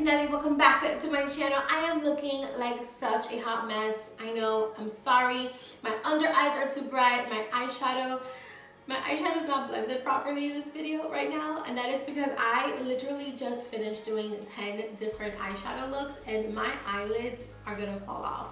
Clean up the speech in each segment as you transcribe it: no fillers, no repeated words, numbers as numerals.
it's Nelly. Welcome back to my channel. I am looking like such a hot mess. I know, I'm sorry. My under eyes are too bright. My eyeshadow is not blended properly in this video right now, and that is because I literally just finished doing 10 different eyeshadow looks and my eyelids are gonna fall off.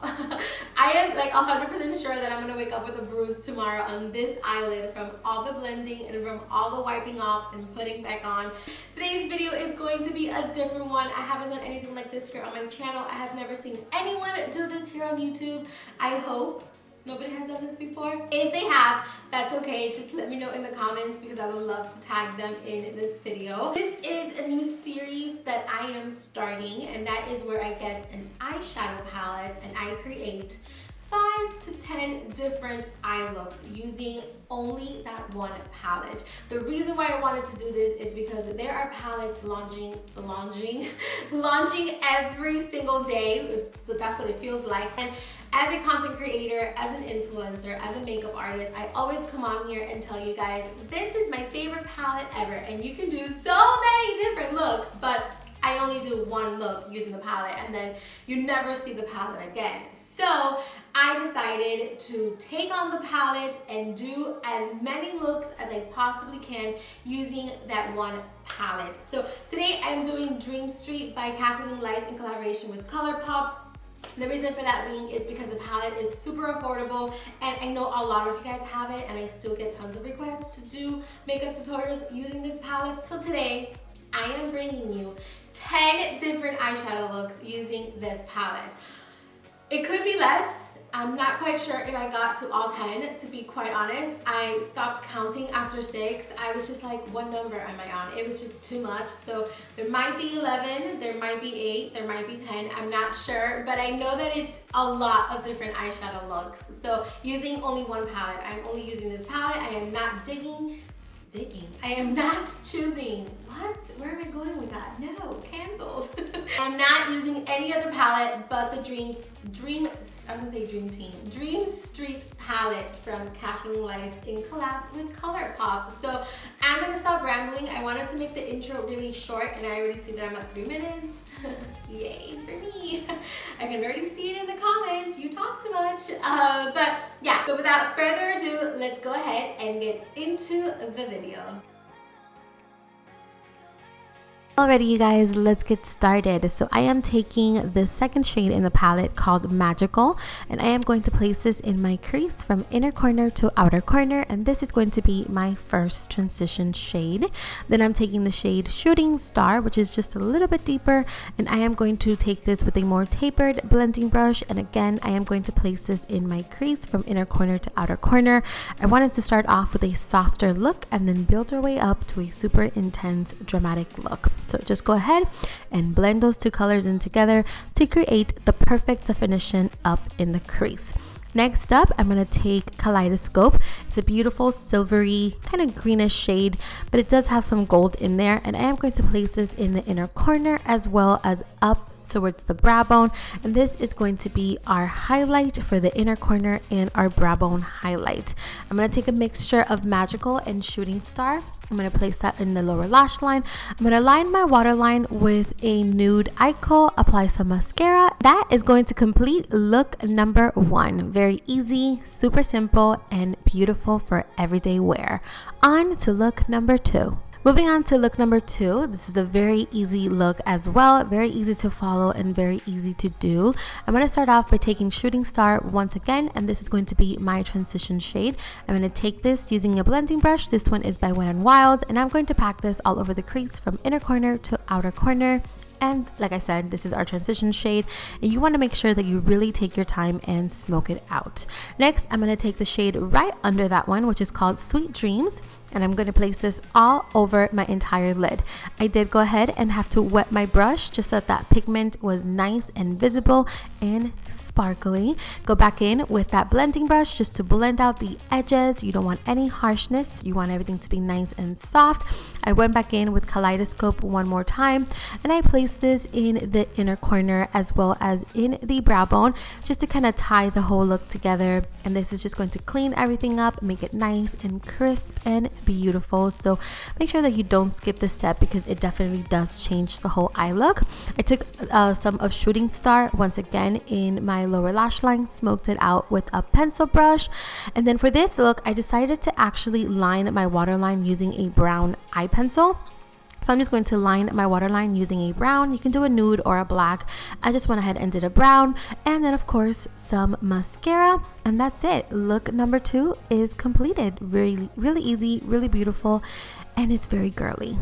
I am like 100% sure that I'm gonna wake up with a bruise tomorrow on this eyelid from all the blending and from all the wiping off and putting back on. Today's video is going to be a different one. I haven't done anything like this here on my channel. I have never seen anyone do this here on YouTube. I hope nobody has done this before. If they have, that's okay. Just let me know in the comments because I would love to tag them in this video. This is a new series that I am starting, and that is where I get an eyeshadow palette and I create 5 to 10 different eye looks using only that one palette. The reason why I wanted to do this is because there are palettes launching every single day, so that's what it feels like. And as a content creator, as an influencer, as a makeup artist, I always come on here and tell you guys, this is my favorite palette ever, and you can do so many different looks, but I only do one look using the palette and then you never see the palette again. So I decided to take on the palette and do as many looks as I possibly can using that one palette. So today I'm doing Dream St by Kathleenlights in collaboration with Colourpop. The reason for that being is because the palette is super affordable, and I know a lot of you guys have it, and I still get tons of requests to do makeup tutorials using this palette. So today I am bringing you 10 different eyeshadow looks using this palette. It could be less. I'm not quite sure if I got to all 10, to be quite honest. I stopped counting after 6. I was just like, what number am I on? It was just too much. So there might be 11, there might be 8, there might be 10. I'm not sure, but I know that it's a lot of different eyeshadow looks. So using only one palette, I'm only using this palette. I am not digging. I am not choosing. What? Where am I going with that? No, cancelled. I'm not using any other palette but the Dream St palette from Kathleenlights in collab with Colourpop. So I'm gonna stop rambling. I wanted to make the intro really short, and I already see that I'm at 3 minutes. Yay for me. I can already see it in the comments. You talk too much. But yeah, so without further ado, let's go ahead and get into the video. Alrighty, you guys, let's get started. So I am taking the second shade in the palette called Magical, and I am going to place this in my crease from inner corner to outer corner, and this is going to be my first transition shade. Then I'm taking the shade Shooting Star, which is just a little bit deeper, and I am going to take this with a more tapered blending brush, and again I am going to place this in my crease from inner corner to outer corner. I wanted to start off with a softer look and then build our way up to a super intense dramatic look. So just go ahead and blend those two colors in together to create the perfect definition up in the crease. Next up, I'm going to take Kaleidoscope. It's a beautiful silvery kind of greenish shade, but it does have some gold in there, and I am going to place this in the inner corner as well as up towards the brow bone, and this is going to be our highlight for the inner corner and our brow bone highlight. I'm going to take a mixture of Magical and Shooting Star. I'm going to place that in the lower lash line. I'm going to line my waterline with a nude Eyeshadow, apply some mascara. That is going to complete look number 1. Very easy, super simple, and beautiful for everyday wear. On to look number 2. Moving on to look number 2, this is a very easy look as well, very easy to follow and very easy to do. I'm going to start off by taking Shooting Star once again, and this is going to be my transition shade. I'm going to take this using a blending brush. This one is by Wet n Wild, and I'm going to pack this all over the crease from inner corner to outer corner. And like I said, this is our transition shade, and you want to make sure that you really take your time and smoke it out. Next, I'm going to take the shade right under that one, which is called Sweet Dreams, and I'm going to place this all over my entire lid. I did go ahead and have to wet my brush just so that pigment was nice and visible and sparkly. Go back in with that blending brush just to blend out the edges. You don't want any harshness. You want everything to be nice and soft. I went back in with Kaleidoscope one more time, and I placed this in the inner corner as well as in the brow bone, just to kind of tie the whole look together. And this is just going to clean everything up, make it nice and crisp and beautiful. So make sure that you don't skip this step, because it definitely does change the whole eye look. I took some of Shooting Star once again in my lower lash line, smoked it out with a pencil brush. And then for this look, I decided to actually line my waterline using a brown eye pencil. So I'm just going to line my waterline using a brown. You can do a nude or a black. I just went ahead and did a brown, and then of course some mascara, and that's it. Look number 2 is completed. Really easy, really beautiful, and it's very girly.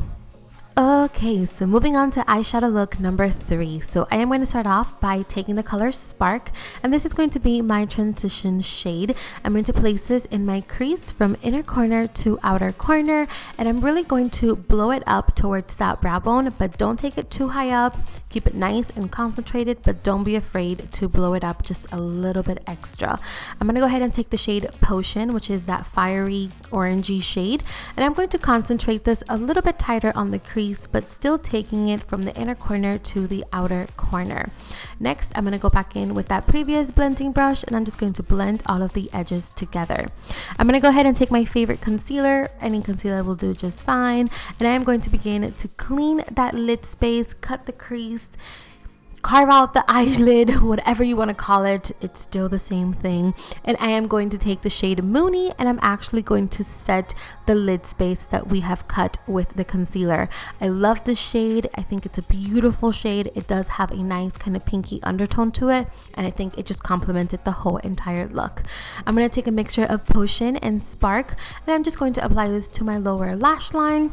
Okay, so moving on to eyeshadow look number 3. So I am going to start off by taking the color Spark, and this is going to be my transition shade. I'm going to place this in my crease from inner corner to outer corner, and I'm really going to blow it up towards that brow bone, but don't take it too high up. Keep it nice and concentrated, but don't be afraid to blow it up just a little bit extra. I'm going to go ahead and take the shade Potion, which is that fiery orangey shade, and I'm going to concentrate this a little bit tighter on the crease, but still taking it from the inner corner to the outer corner. Next, I'm going to go back in with that previous blending brush, and I'm just going to blend all of the edges together. I'm going to go ahead and take my favorite concealer. Any concealer will do just fine, and I am going to begin to clean that lid space, cut the crease, carve out the eyelid, whatever you want to call it, it's still the same thing. And I am going to take the shade Moony, and I'm actually going to set the lid space that we have cut with the concealer. I love this shade. I think it's a beautiful shade. It does have a nice kind of pinky undertone to it, and I think it just complemented the whole entire look. I'm going to take a mixture of Potion and Spark, and I'm just going to apply this to my lower lash line.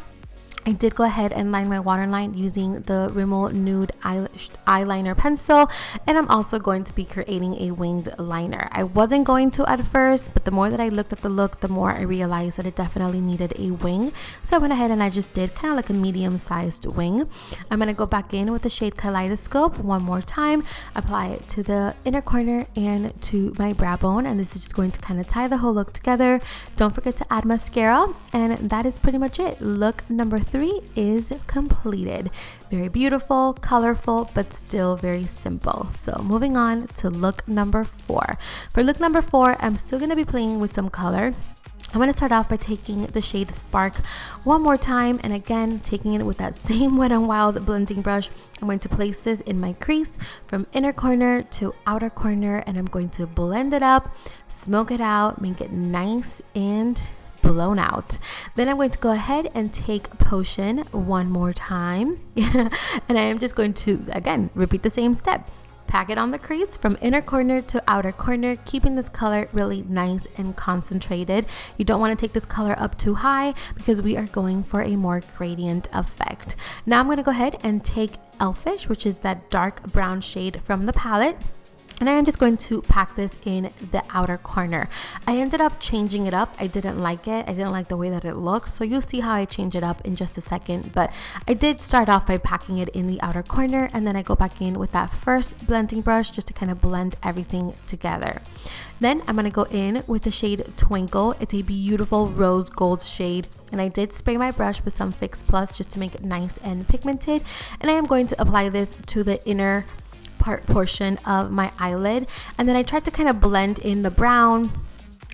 I did go ahead and line my waterline using the Rimmel Nude Eyeliner Pencil, and I'm also going to be creating a winged liner. I wasn't going to at first, but the more that I looked at the look, the more I realized that it definitely needed a wing. So I went ahead and I just did kind of like a medium-sized wing. I'm going to go back in with the shade Kaleidoscope one more time, apply it to the inner corner and to my brow bone, and this is just going to kind of tie the whole look together. Don't forget to add mascara, and that is pretty much it. Look number 3 is completed. Very beautiful, colorful, but still very simple. So moving on to look number 4. For look number 4, I'm still going to be playing with some color. I'm going to start off by taking the shade Spark one more time, and again taking it with that same Wet n Wild blending brush. I'm going to place this in my crease from inner corner to outer corner, and I'm going to blend it up, smoke it out, make it nice and blown out. Then I'm going to go ahead and take Potion one more time and I am just going to again repeat the same step. Pack it on the crease from inner corner to outer corner, keeping this color really nice and concentrated. You don't want to take this color up too high because we are going for a more gradient effect. Now I'm going to go ahead and take Elfish, which is that dark brown shade from the palette, and I am just going to pack this in the outer corner. I ended up changing it up. I didn't like it. I didn't like the way that it looks. So you'll see how I change it up in just a second. But I did start off by packing it in the outer corner, and then I go back in with that first blending brush just to kind of blend everything together. Then I'm going to go in with the shade Twinkle. It's a beautiful rose gold shade, and I did spray my brush with some Fix Plus just to make it nice and pigmented. And I am going to apply this to the inner portion of my eyelid, and then I tried to kind of blend in the brown,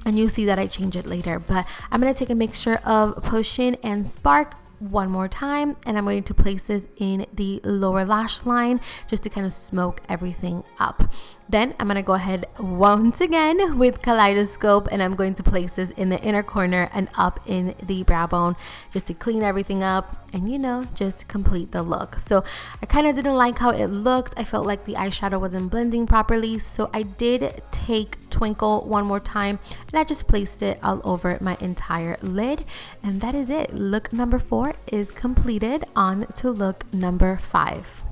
and you'll see that I change it later. But I'm going to take a mixture of Potion and Spark one more time, and I'm going to place this in the lower lash line just to kind of smoke everything up. Then I'm going to go ahead once again with Kaleidoscope, and I'm going to place this in the inner corner and up in the brow bone just to clean everything up and, you know, just complete the look. So I kind of didn't like how it looked. I felt like the eyeshadow wasn't blending properly, so I did take Twinkle one more time and I just placed it all over my entire lid, and that is it. Look number 4 is completed. On to look number 5.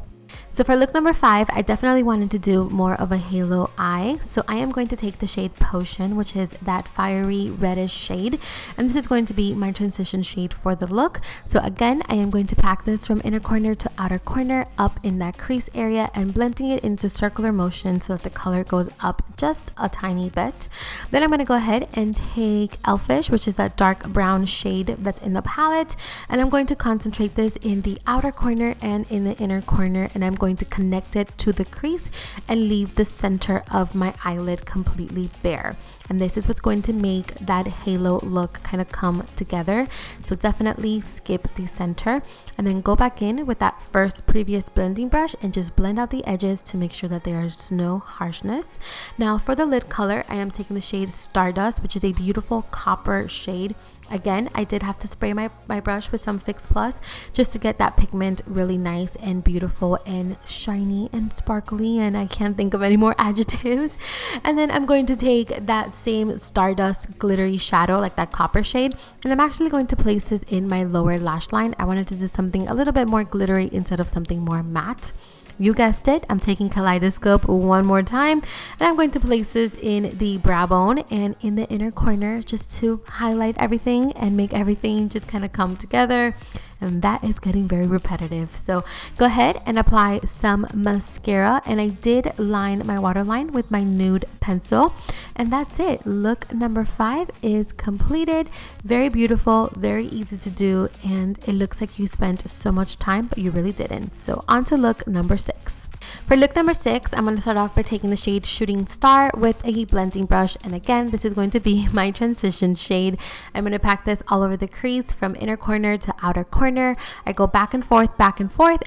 So for look number 5, I definitely wanted to do more of a halo eye. So I am going to take the shade Potion, which is that fiery reddish shade. And this is going to be my transition shade for the look. So again, I am going to pack this from inner corner to outer corner up in that crease area and blending it into circular motion so that the color goes up just a tiny bit. Then I'm going to go ahead and take Elfish, which is that dark brown shade that's in the palette. And I'm going to concentrate this in the outer corner and in the inner corner. And I'm going to connect it to the crease and leave the center of my eyelid completely bare. And this is what's going to make that halo look kind of come together. So definitely skip the center and then go back in with that first previous blending brush and just blend out the edges to make sure that there's no harshness. Now for the lid color, I am taking the shade Stardust, which is a beautiful copper shade. Again, I did have to spray my brush with some Fix Plus just to get that pigment really nice and beautiful and shiny and sparkly, and I can't think of any more adjectives. And then I'm going to take that same Stardust glittery shadow, like that copper shade, and I'm actually going to place this in my lower lash line. I wanted to do something a little bit more glittery instead of something more matte. You guessed it, I'm taking Kaleidoscope one more time and I'm going to place this in the brow bone and in the inner corner just to highlight everything and make everything just kind of come together. And that is getting very repetitive. So go ahead and apply some mascara. And I did line my waterline with my nude pencil. And that's it. Look number 5 is completed. Very beautiful, very easy to do. And it looks like you spent so much time, but you really didn't. So on to look number 6. For look number 6, I'm going to start off by taking the shade Shooting Star with a blending brush. And again, this is going to be my transition shade. I'm going to pack this all over the crease from inner corner to outer corner. I go back and forth,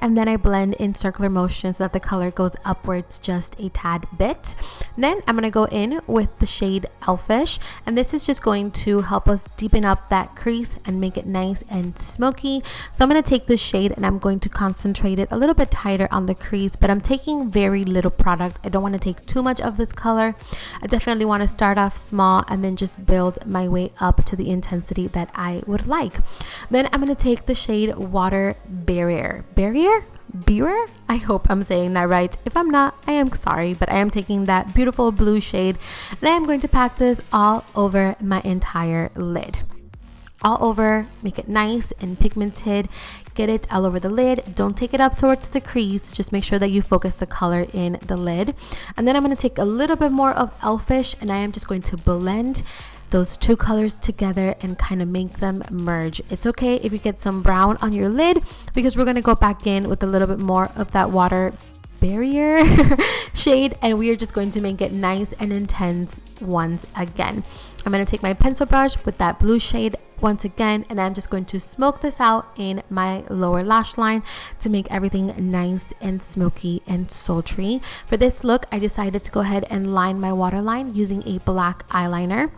and then I blend in circular motion so that the color goes upwards just a tad bit. Then I'm going to go in with the shade Elfish. And this is just going to help us deepen up that crease and make it nice and smoky. So I'm going to take this shade and I'm going to concentrate it a little bit tighter on the crease, but I'm taking very little product. I don't want to take too much of this color. I definitely want to start off small and then just build my way up to the intensity that I would like. Then I'm going to take the shade Water Barrier. I hope I'm saying that right. If I'm not, I am sorry, but I am taking that beautiful blue shade and I am going to pack this all over my entire lid. All over, make it nice and pigmented. Get it all over the lid. Don't take it up towards the crease. Just make sure that you focus the color in the lid. And then I'm going to take a little bit more of Elfish and I am just going to blend those two colors together and kind of make them merge. It's okay if you get some brown on your lid because we're going to go back in with a little bit more of that Water Barrier shade and we are just going to make it nice and intense once again. I'm going to take my pencil brush with that blue shade once again and I'm just going to smoke this out in my lower lash line to make everything nice and smoky and sultry. For this look, I decided to go ahead and line my waterline using a black eyeliner.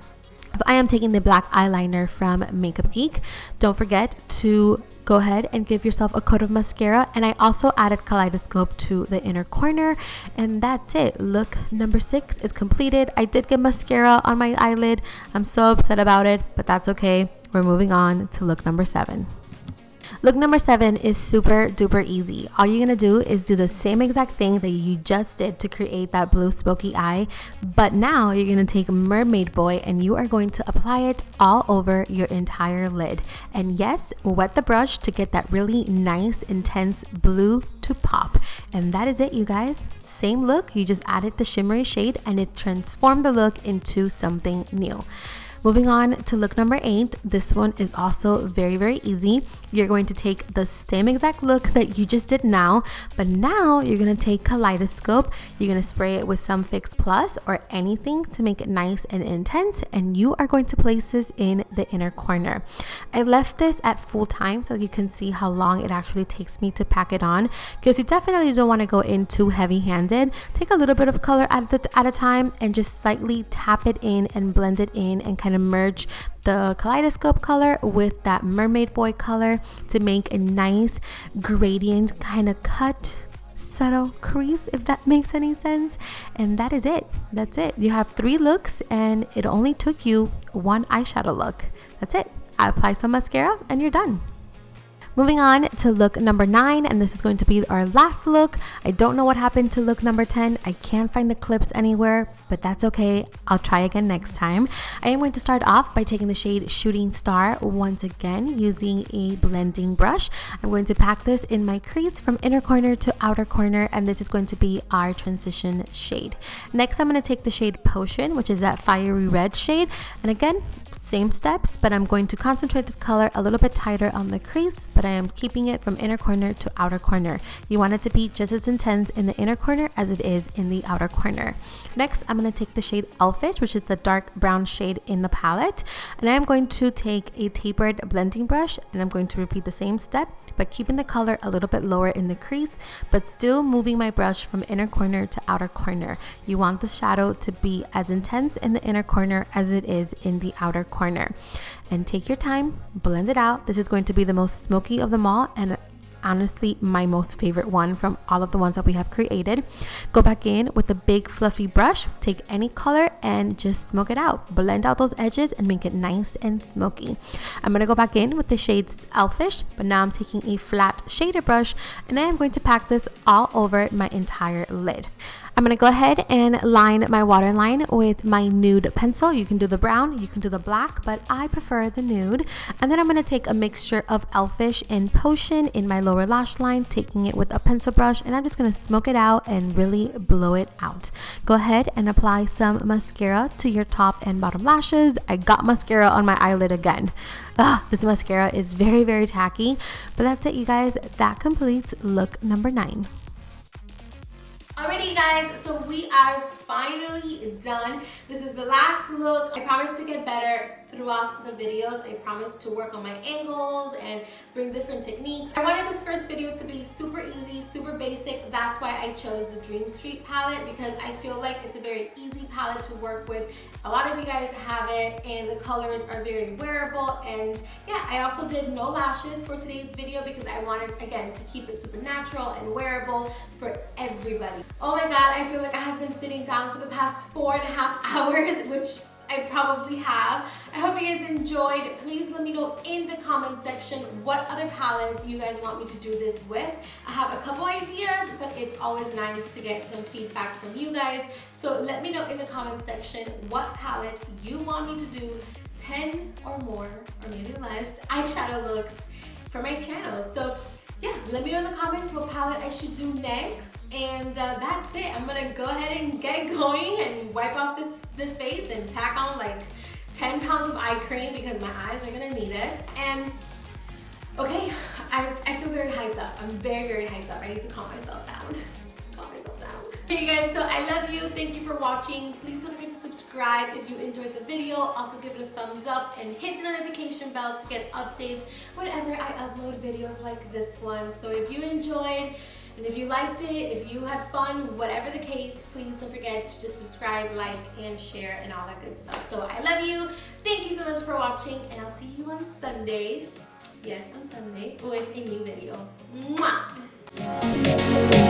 So I am taking the black eyeliner from Makeup Geek. Don't forget to go ahead and give yourself a coat of mascara, and I also added Kaleidoscope to the inner corner, and that's it. Look number 6 is completed. I did get mascara on my eyelid. I'm so upset about it, but that's okay. We're moving on to look number 7. Look number 7 is super duper easy. All you're gonna do is do the same exact thing that you just did to create that blue smoky eye, but now you're gonna take Mermaid Boy and you are going to apply it all over your entire lid. And yes, wet the brush to get that really nice, intense blue to pop. And that is it, you guys. Same look, you just added the shimmery shade and it transformed the look into something new. Moving on to look number 8, this one is also very, very easy. You're going to take the same exact look that you just did now, but now you're going to take Kaleidoscope. You're going to spray it with some Fix Plus or anything to make it nice and intense, and you are going to place this in the inner corner. I left this at full time so you can see how long it actually takes me to pack it on, because you definitely don't want to go in too heavy-handed. Take a little bit of color at a time and just slightly tap it in and blend it in and kind of merge the Kaleidoscope color with that Mermaid Boy color to make a nice gradient kind of cut, subtle crease, if that makes any sense. And that is it. That's it. You have 3 looks and it only took you 1 eyeshadow look. That's it. I apply some mascara and you're done. Moving on to look number 9, and this is going to be our last look. I don't know what happened to look number 10. I can't find the clips anywhere, but that's okay. I'll try again next time. I am going to start off by taking the shade Shooting Star once again using a blending brush. I'm going to pack this in my crease from inner corner to outer corner, and this is going to be our transition shade. Next, I'm going to take the shade Potion, which is that fiery red shade, and again, same steps, but I'm going to concentrate this color a little bit tighter on the crease, but I am keeping it from inner corner to outer corner. You want it to be just as intense in the inner corner as it is in the outer corner. Next, I'm going to take the shade Elfish, which is the dark brown shade in the palette, and I'm going to take a tapered blending brush, and I'm going to repeat the same step, but keeping the color a little bit lower in the crease, but still moving my brush from inner corner to outer corner. You want the shadow to be as intense in the inner corner as it is in the outer corner. And take your time, blend it out. This is going to be the most smoky of them all, and honestly my most favorite one from all of the ones that we have created. Go back in with a big fluffy brush, take any color and just smoke it out. Blend out those edges and make it nice and smoky. I'm going to go back in with the shades Elfish, but now I'm taking a flat shaded brush and I am going to pack this all over my entire lid. I'm going to go ahead and line my waterline with my nude pencil. You can do the brown, you can do the black, but I prefer the nude. And then I'm going to take a mixture of Elfish and Potion in my lower lash line, taking it with a pencil brush, and I'm just going to smoke it out and really blow it out. Go ahead and apply some mascara to your top and bottom lashes. I got mascara on my eyelid again. This mascara is very, very tacky, but that's it, you guys. That completes look number 9. Alrighty, you guys, so we are finally done. This is the last look. I promise to get better throughout the videos. I promise to work on my angles and bring different techniques. I wanted this first video to be super easy, super basic. That's why I chose the Dream St palette, because I feel like it's a very easy palette to work with. A lot of you guys have it and the colors are very wearable. And yeah, I also did no lashes for today's video because I wanted, again, to keep it super natural and wearable for everybody. Oh my God, I feel like I have been sitting down for the past 4.5 hours, which I probably have. I hope you guys enjoyed. Please let me know in the comment section what other palette you guys want me to do this with. I have a couple ideas, but it's always nice to get some feedback from you guys. So let me know in the comment section what palette you want me to do 10 or more, or maybe less, eyeshadow looks for my channel. So yeah, let me know in the comments what palette I should do next. And that's it. I'm gonna go ahead and get going and wipe off this face and pack on like 10 pounds of eye cream because my eyes are gonna need it. And okay, I feel very hyped up. I'm very, very hyped up. I need to calm myself down. Hey guys, so I love you. Thank you for watching. Please don't forget to subscribe if you enjoyed the video. Also give it a thumbs up and hit the notification bell to get updates whenever I upload videos like this one. So if you enjoyed, and if you liked it, if you had fun, whatever the case, please don't forget to just subscribe, like, and share, and all that good stuff. So I love you. Thank you so much for watching, and I'll see you on Sunday. Yes, on Sunday with a new video. Mwah!